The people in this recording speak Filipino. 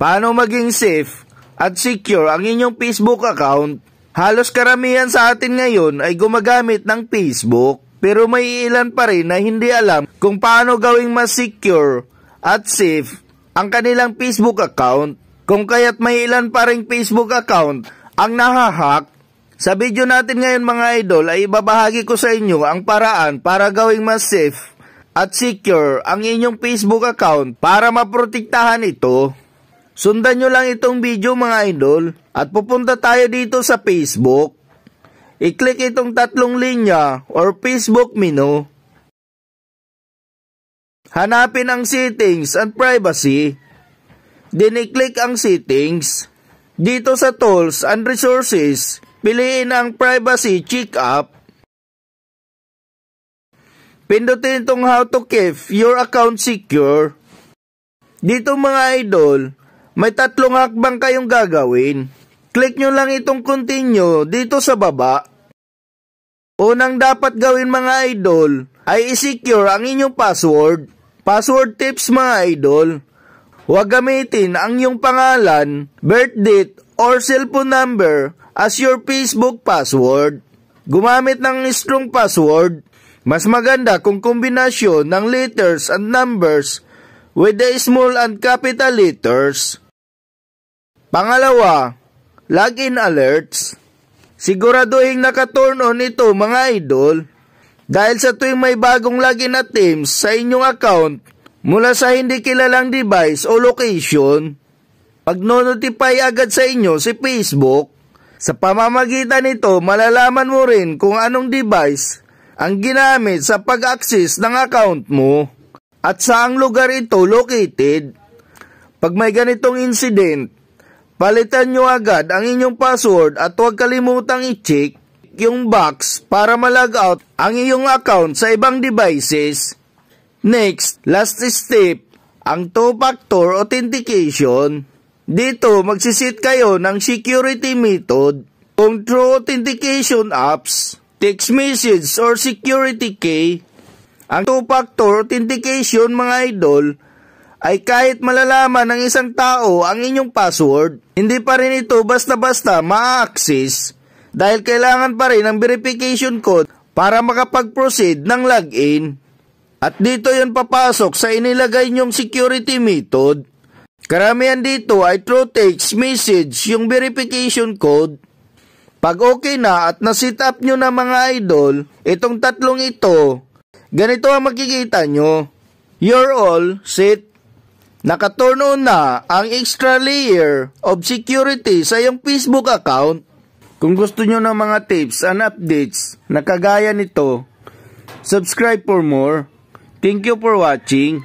Paano maging safe at secure ang inyong Facebook account? Halos karamihan sa atin ngayon ay gumagamit ng Facebook, pero may ilan pa rin na hindi alam kung paano gawing mas secure at safe ang kanilang Facebook account. Kung kaya't may ilan pa ring Facebook account ang nahahack. Sa video natin ngayon mga idol ay ibabahagi ko sa inyo ang paraan para gawing mas safe at secure ang inyong Facebook account para maprotektahan ito. Sundan nyo lang itong video mga idol at pupunta tayo dito sa Facebook. I-click itong tatlong linya or Facebook menu. Hanapin ang settings and privacy. Then i-click ang settings. Dito sa tools and resources, piliin ang privacy check-up. Pindutin itong how to keep your account secure. Dito mga idol, may tatlong hakbang kayong gagawin. Click nyo lang itong continue dito sa baba. Unang dapat gawin mga idol ay i-secure ang inyong password. Password tips mga idol. Huwag gamitin ang iyong pangalan, birth date, or cellphone number as your Facebook password. Gumamit ng strong password. Mas maganda kung kombinasyon ng letters and numbers with the small and capital letters. Pangalawa, login alerts. Siguraduhin naka-turn on ito mga idol dahil sa tuwing may bagong login attempts sa inyong account mula sa hindi kilalang device o location, pag-notify agad sa inyo si Facebook. Sa pamamagitan nito, malalaman mo rin kung anong device ang ginamit sa pag-access ng account mo at saang lugar ito located. Pag may ganitong incident, palitan nyo agad ang inyong password at huwag kalimutang i-check yung box para ma-log out ang iyong account sa ibang devices. Next, last step, ang two-factor authentication. Dito, magsisit kayo ng security method kung through authentication apps, text message, or security key. Ang two-factor authentication mga idol ay kahit malalaman ng isang tao ang inyong password, hindi pa rin ito basta-basta ma-access dahil kailangan pa rin ng verification code para makapag-proceed ng login. At dito yon papasok sa inilagay nyong security method. Karamihan dito ay through text message yung verification code. Pag okay na at na-set up nyo na mga idol, itong tatlong ito, ganito ang makikita nyo. You're all set. Naka-turn on na ang extra layer of security sa iyong Facebook account. Kung gusto nyo ng mga tips and updates na kagaya nito, subscribe for more. Thank you for watching.